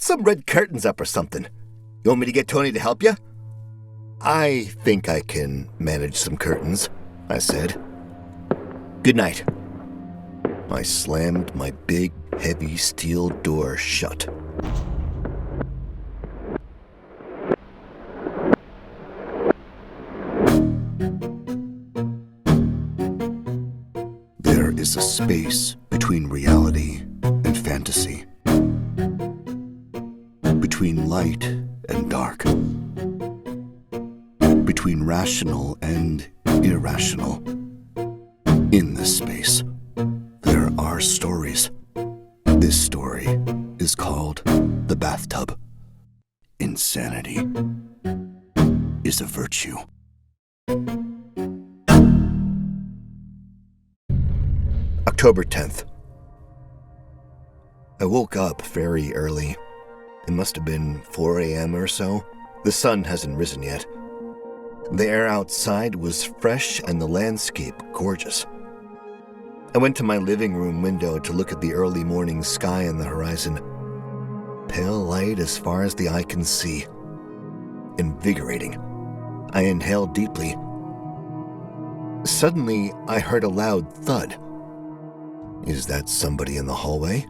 Put some red curtains up or something. You want me to get Tony to help you?" "I think I can manage some curtains," I said. "Good night." I slammed my big, heavy steel door shut. There is a space between reality and fantasy, between light and dark, between rational and irrational. In this space, there are stories. This story is called The Bathtub. Insanity is a virtue. October 10th. I woke up very early. It must have been 4 a.m. or so. The sun hasn't risen yet. The air outside was fresh and the landscape gorgeous. I went to my living room window to look at the early morning sky on the horizon. Pale light as far as the eye can see. Invigorating. I inhaled deeply. Suddenly, I heard a loud thud. Is that somebody in the hallway?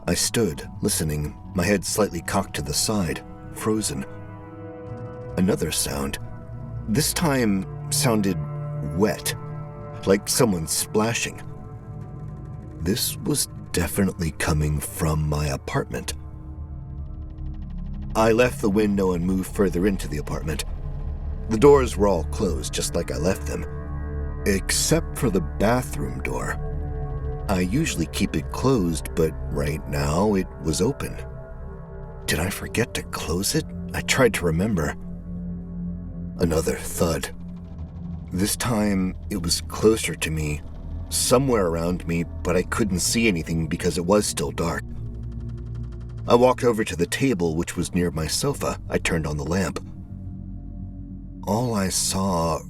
I stood, listening, my head slightly cocked to the side, frozen. Another sound. This time sounded wet, like someone splashing. This was definitely coming from my apartment. I left the window and moved further into the apartment. The doors were all closed, just like I left them, except for the bathroom door. I usually keep it closed, but right now it was open. Did I forget to close it? I tried to remember. Another thud. This time, it was closer to me, somewhere around me, but I couldn't see anything because it was still dark. I walked over to the table, which was near my sofa. I turned on the lamp. All I saw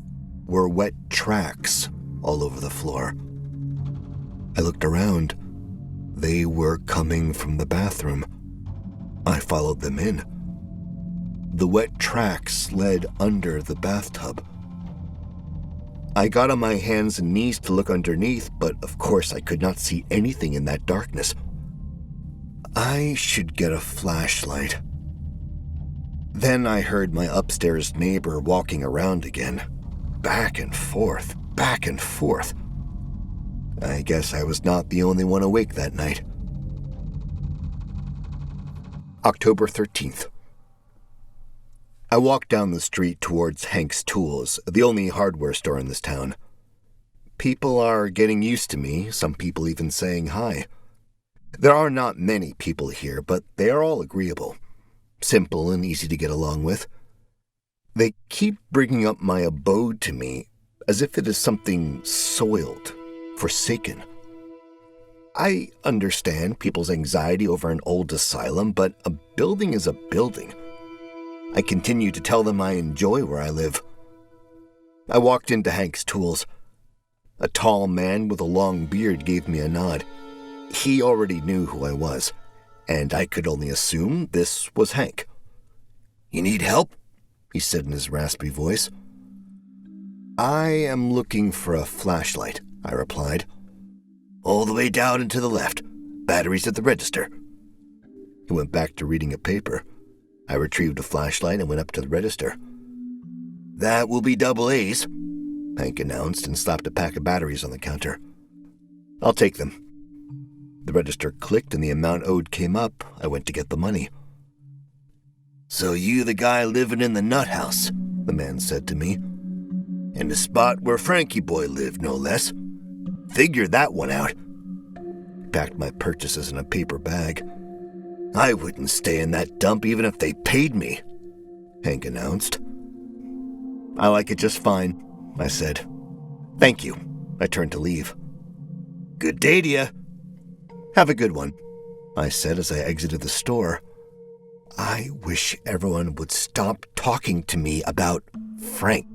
were wet tracks all over the floor. I looked around. They were coming from the bathroom. I followed them in. The wet tracks led under the bathtub. I got on my hands and knees to look underneath, but of course I could not see anything in that darkness. I should get a flashlight. Then I heard my upstairs neighbor walking around again. Back and forth, back and forth. I guess I was not the only one awake that night. October 13th. I walked down the street towards Hank's Tools, the only hardware store in this town. People are getting used to me, some people even saying hi. There are not many people here, but they are all agreeable, simple and easy to get along with. They keep bringing up my abode to me as if it is something soiled, forsaken. I understand people's anxiety over an old asylum, but a building is a building. I continue to tell them I enjoy where I live. I walked into Hank's Tools. A tall man with a long beard gave me a nod. He already knew who I was, and I could only assume this was Hank. "You need help?" he said in his raspy voice. "I am looking for a flashlight," I replied. "All the way down and to the left. Batteries at the register." He went back to reading a paper. I retrieved a flashlight and went up to the register. "That will be double A's," Hank announced and slapped a pack of batteries on the counter. "I'll take them." The register clicked and the amount owed came up. I went to get the money. "So you the guy living in the nut house," the man said to me. "In the spot where Frankie boy lived, no less. Figure that one out." He packed my purchases in a paper bag. "I wouldn't stay in that dump even if they paid me," Hank announced. "I like it just fine," I said. "Thank you." I turned to leave. "Good day to you." "Have a good one," I said as I exited the store. I wish everyone would stop talking to me about Frank.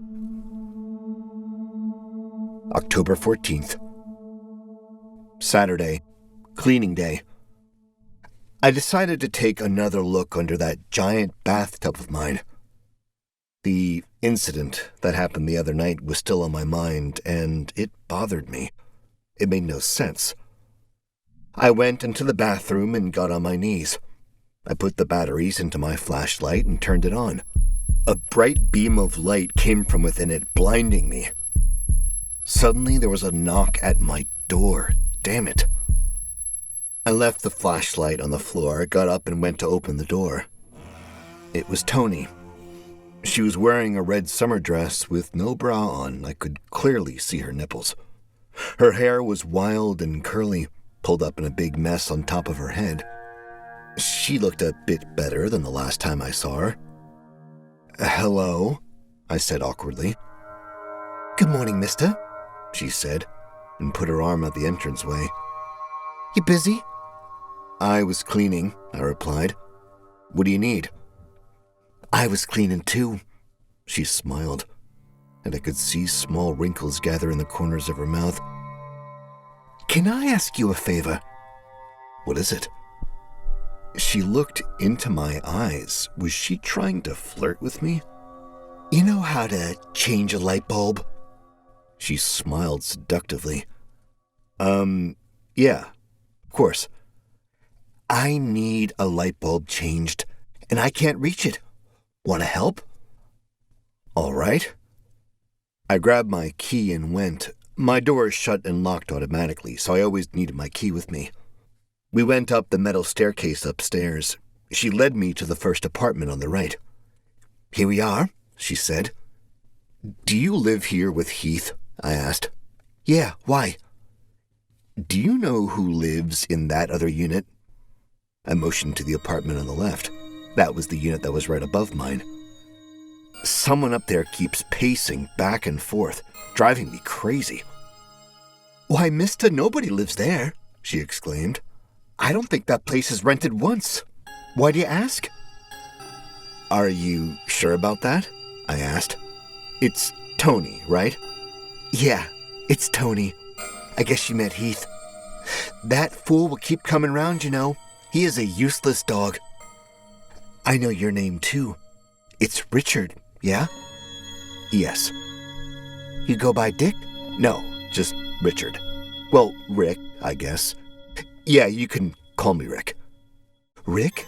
October 14th. Saturday, cleaning day. I decided to take another look under that giant bathtub of mine. The incident that happened the other night was still on my mind, and it bothered me. It made no sense. I went into the bathroom and got on my knees. I put the batteries into my flashlight and turned it on. A bright beam of light came from within it, blinding me. Suddenly, there was a knock at my door. Damn it. I left the flashlight on the floor, got up and went to open the door. It was Tony. She was wearing a red summer dress with no bra on. I could clearly see her nipples. Her hair was wild and curly, pulled up in a big mess on top of her head. She looked a bit better than the last time I saw her. "Hello," I said awkwardly. "Good morning, mister," she said, and put her arm out the entranceway. "You busy?" "I was cleaning," I replied. "What do you need?" "I was cleaning too," she smiled, and I could see small wrinkles gather in the corners of her mouth. "Can I ask you a favor?" "What is it?" She looked into my eyes. Was she trying to flirt with me? "You know how to change a light bulb?" She smiled seductively. Yeah, of course." "I need a light bulb changed, and I can't reach it. Want to help?" "All right." I grabbed my key and went. My door is shut and locked automatically, so I always needed my key with me. We went up the metal staircase upstairs. She led me to the first apartment on the right. "Here we are," she said. "Do you live here with Heath?" I asked. "Yeah, why?" "Do you know who lives in that other unit?" I motioned to the apartment on the left. That was the unit that was right above mine. "Someone up there keeps pacing back and forth, driving me crazy." "Why, mister, nobody lives there," she exclaimed. "I don't think that place is rented once. Why do you ask?" "Are you sure about that?" I asked. "It's Tony, right?" "Yeah, it's Tony. I guess you met Heath. That fool will keep coming round, you know. He is a useless dog." "I know your name, too. It's Richard, yeah?" "Yes." "You go by Dick?" "No, just Richard. Well, Rick, I guess. Yeah, you can call me Rick." "Rick,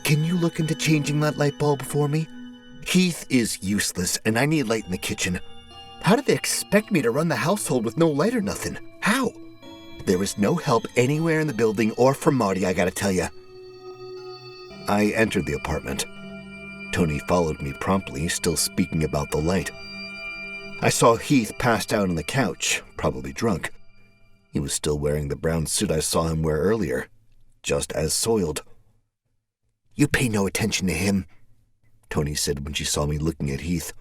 can you look into changing that light bulb for me? Heath is useless, and I need light in the kitchen. How do they expect me to run the household with no light or nothing? How? There is no help anywhere in the building or from Marty, I gotta tell you." I entered the apartment. Tony followed me promptly, still speaking about the light. I saw Heath passed out on the couch, probably drunk. He was still wearing the brown suit I saw him wear earlier, just as soiled. "You pay no attention to him," Tony said when she saw me looking at Heath.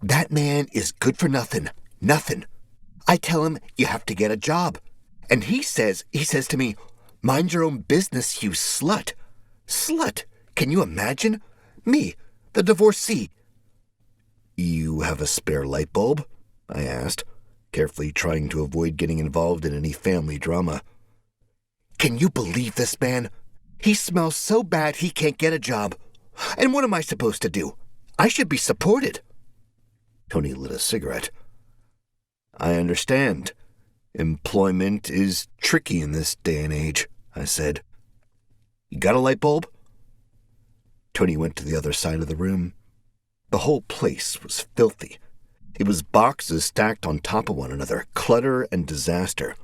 "That man is good for nothing. Nothing. I tell him you have to get a job. And he says to me, 'Mind your own business, you slut.' Slut. Can you imagine? Me, the divorcee." "You have a spare light bulb?" I asked, carefully trying to avoid getting involved in any family drama. "Can you believe this man? He smells so bad he can't get a job. And what am I supposed to do? I should be supported." Tony lit a cigarette. "I understand. Employment is tricky in this day and age," I said. "You got a light bulb?" Tony went to the other side of the room. The whole place was filthy. It was boxes stacked on top of one another, clutter and disaster.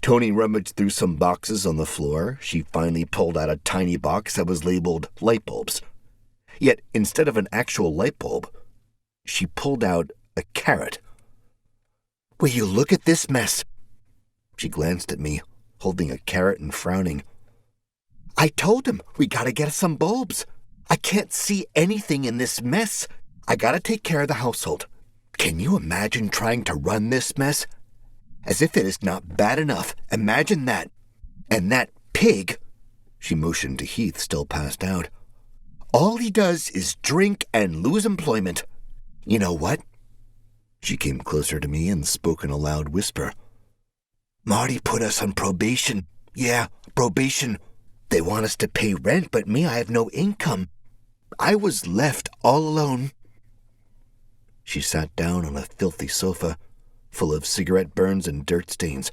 Tony rummaged through some boxes on the floor. She finally pulled out a tiny box that was labeled light bulbs. Yet, instead of an actual light bulb, she pulled out a carrot. "Will you look at this mess?" She glanced at me, holding a carrot and frowning. "I told him we gotta get some bulbs. I can't see anything in this mess. I gotta take care of the household. Can you imagine trying to run this mess? As if it is not bad enough. Imagine that. And that pig," she motioned to Heath, still passed out, "all he does is drink and lose employment. You know what?" She came closer to me and spoke in a loud whisper. "Marty put us on probation. Yeah, probation. They want us to pay rent, but me, I have no income. I was left all alone. She sat down on a filthy sofa, full of cigarette burns and dirt stains.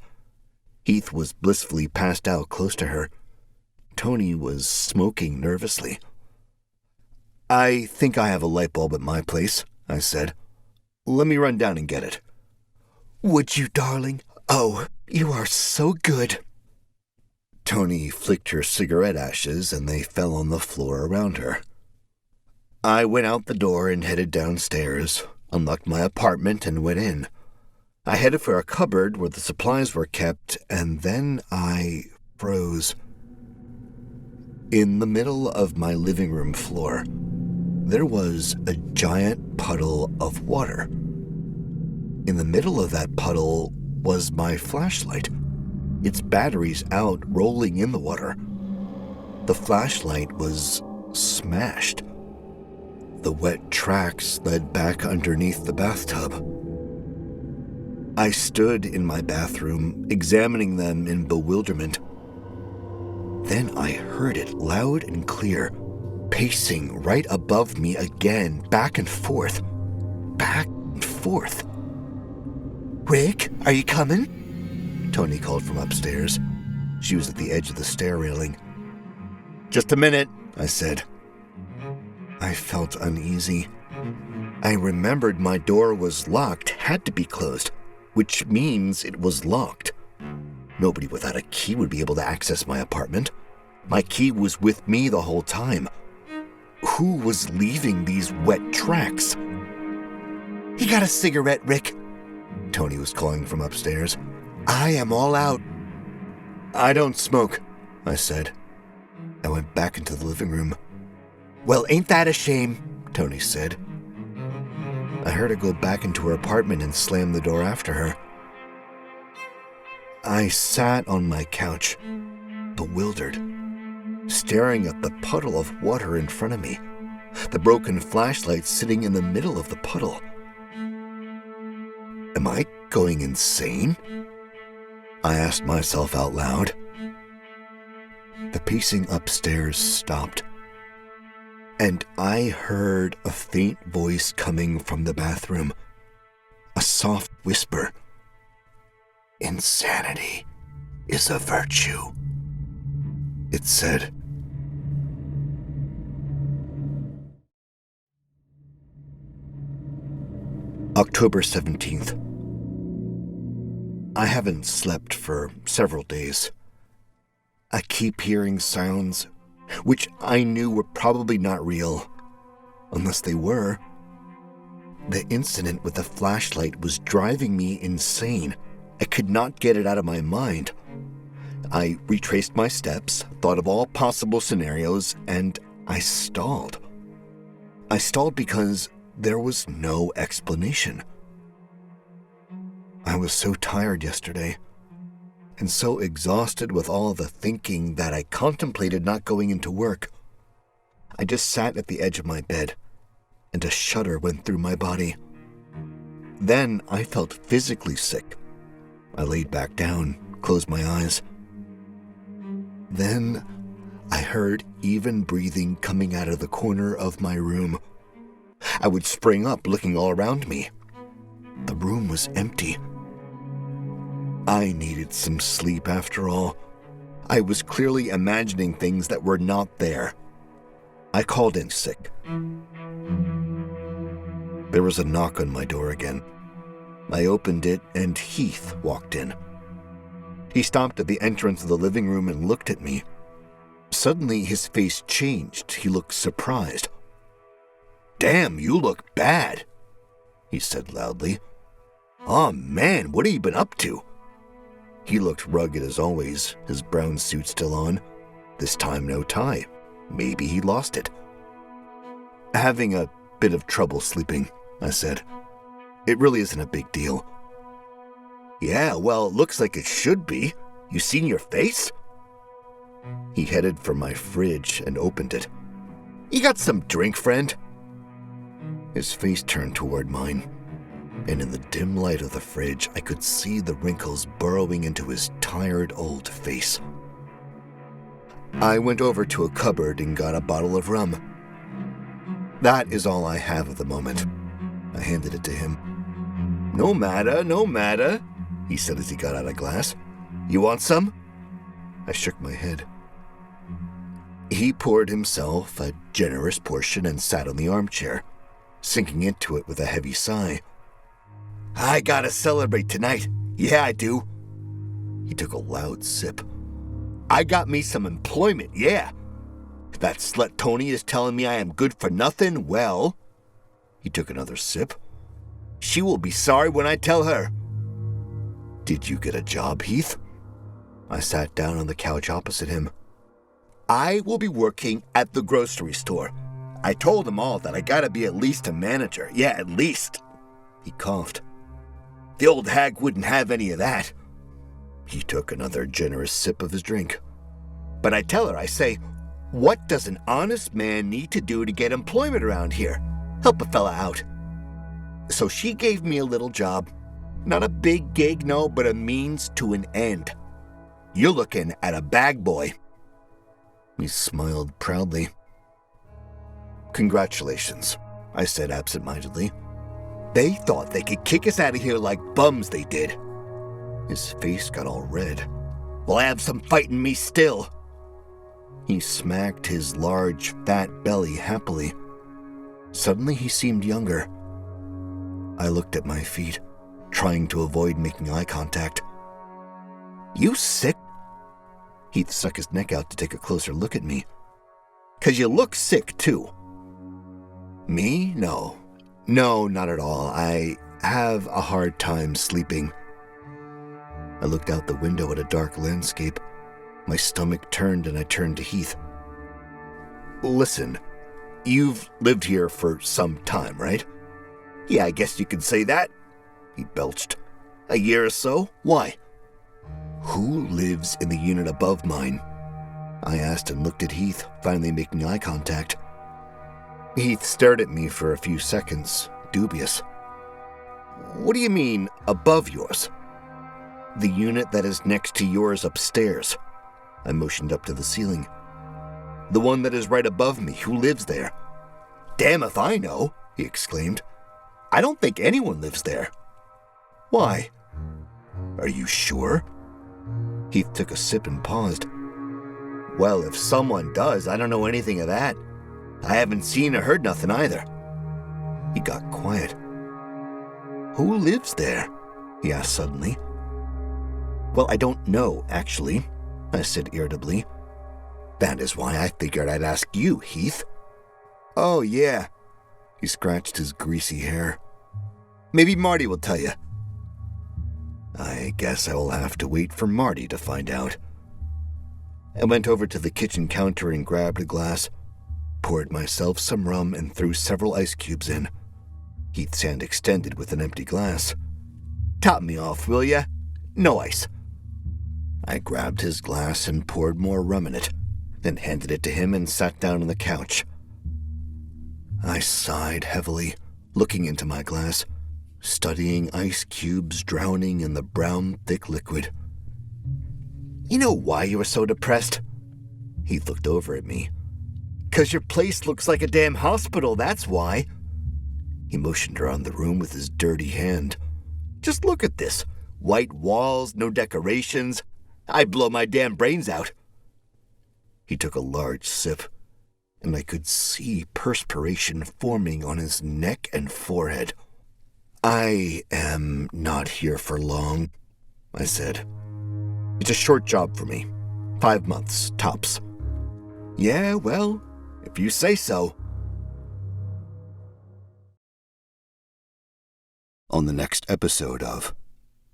Heath was blissfully passed out close to her. Tony was smoking nervously. I think I have a light bulb at my place, I said. Let me run down and get it. Would you, darling? Oh, you are so good. Tony flicked her cigarette ashes and they fell on the floor around her. I went out the door and headed downstairs, unlocked my apartment and went in. I headed for a cupboard where the supplies were kept, and then I froze. In the middle of my living room floor, there was a giant puddle of water. In the middle of that puddle was my flashlight, its batteries out, rolling in the water. The flashlight was smashed. The wet tracks led back underneath the bathtub. I stood in my bathroom, examining them in bewilderment. Then I heard it loud and clear, pacing right above me again, back and forth. Back and forth. Rick, are you coming? Tony called from upstairs. She was at the edge of the stair railing. Just a minute, I said. I felt uneasy. I remembered my door was locked, had to be closed, which means it was locked. Nobody without a key would be able to access my apartment. My key was with me the whole time. Who was leaving these wet tracks? You got a cigarette, Rick? Tony was calling from upstairs. I am all out. I don't smoke, I said. I went back into the living room. Well, ain't that a shame, Tony said. I heard her go back into her apartment and slam the door after her. I sat on my couch, bewildered, staring at the puddle of water in front of me, the broken flashlight sitting in the middle of the puddle. Am I going insane? I asked myself out loud. The pacing upstairs stopped, and I heard a faint voice coming from the bathroom, a soft whisper. Insanity is a virtue, it said. October 17th. I haven't slept for several days. I keep hearing sounds, which I knew were probably not real, unless they were. The incident with the flashlight was driving me insane. I could not get it out of my mind. I retraced my steps, thought of all possible scenarios, and I stalled. I stalled because there was no explanation. I was so tired yesterday, and so exhausted with all the thinking that I contemplated not going into work. I just sat at the edge of my bed, and a shudder went through my body. Then I felt physically sick. I laid back down, closed my eyes. Then I heard even breathing coming out of the corner of my room. I would spring up, looking all around me. The room was empty. I needed some sleep after all. I was clearly imagining things that were not there. I called in sick. There was a knock on my door again. I opened it, and Heath walked in. He stopped at the entrance of the living room and looked at me. Suddenly, his face changed. He looked surprised. Damn, you look bad, he said loudly. Oh man, what have you been up to? He looked rugged as always, his brown suit still on. This time no tie. Maybe he lost it. Having a bit of trouble sleeping, I said. It really isn't a big deal. Yeah, well, it looks like it should be. You seen your face? He headed for my fridge and opened it. You got some drink, friend? His face turned toward mine, and in the dim light of the fridge, I could see the wrinkles burrowing into his tired old face. I went over to a cupboard and got a bottle of rum. That is all I have at the moment. I handed it to him. No matter, he said as he got out a glass. You want some? I shook my head. He poured himself a generous portion and sat on the armchair, sinking into it with a heavy sigh. I gotta celebrate tonight. Yeah, I do. He took a loud sip. I got me some employment, yeah. That slut Tony is telling me I am good for nothing, well. He took another sip. She will be sorry when I tell her. Did you get a job, Heath? I sat down on the couch opposite him. I will be working at the grocery store. I told them all that I gotta be at least a manager. Yeah, at least. He coughed. The old hag wouldn't have any of that. He took another generous sip of his drink. But I tell her, I say, what does an honest man need to do to get employment around here? Help a fella out. So she gave me a little job. Not a big gig, no, but a means to an end. You're looking at a bag boy. He smiled proudly. Congratulations, I said absent-mindedly. They thought they could kick us out of here like bums, they did. His face got all red. Well, I have some fight in me still. He smacked his large, fat belly happily. Suddenly he seemed younger. I looked at my feet, trying to avoid making eye contact. You sick? Heath stuck his neck out to take a closer look at me. 'Cause you look sick, too. Me? No. No, not at all. I have a hard time sleeping. I looked out the window at a dark landscape. My stomach turned and I turned to Heath. Listen, you've lived here for some time, right? Yeah, I guess you could say that. He belched. A year or so? Why? Who lives in the unit above mine? I asked and looked at Heath, finally making eye contact. Heath stared at me for a few seconds, dubious. What do you mean, above yours? The unit that is next to yours upstairs. I motioned up to the ceiling. The one that is right above me, who lives there? Damn if I know, he exclaimed. I don't think anyone lives there. Why? Are you sure? Heath took a sip and paused. Well, if someone does, I don't know anything of that. I haven't seen or heard nothing either. He got quiet. Who lives there? He asked suddenly. Well, I don't know, actually, I said irritably. That is why I figured I'd ask you, Heath. Oh, yeah. He scratched his greasy hair. Maybe Marty will tell you. I guess I will have to wait for Marty to find out. I went over to the kitchen counter and grabbed a glass, poured myself some rum and threw several ice cubes in. Heath's hand extended with an empty glass. Top me off, will ya? No ice. I grabbed his glass and poured more rum in it, then handed it to him and sat down on the couch. I sighed heavily, looking into my glass, studying ice cubes drowning in the brown, thick liquid. You know why you were so depressed? He looked over at me. 'Cause your place looks like a damn hospital, that's why. He motioned around the room with his dirty hand. Just look at this. White walls, no decorations. I'd blow my damn brains out. He took a large sip, and I could see perspiration forming on his neck and forehead. I am not here for long, I said. It's a short job for me. 5 months, tops. Yeah, well, if you say so. On the next episode of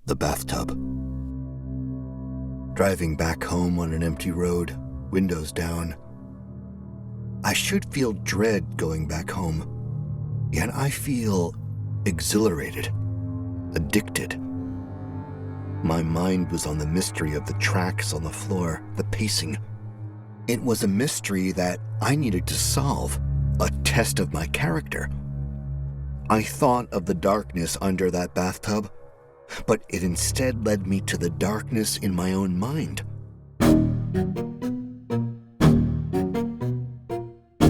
The Bathtub. Driving back home on an empty road, windows down. I should feel dread going back home, yet I feel exhilarated, addicted. My mind was on the mystery of the tracks on the floor, the pacing. It was a mystery that I needed to solve, a test of my character. I thought of the darkness under that bathtub, but it instead led me to the darkness in my own mind.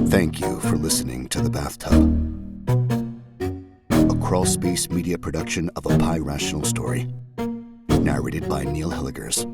Thank you for listening to The Bathtub, a Crawlspace Media production of a Pi Rational story, narrated by Neil Hellegers.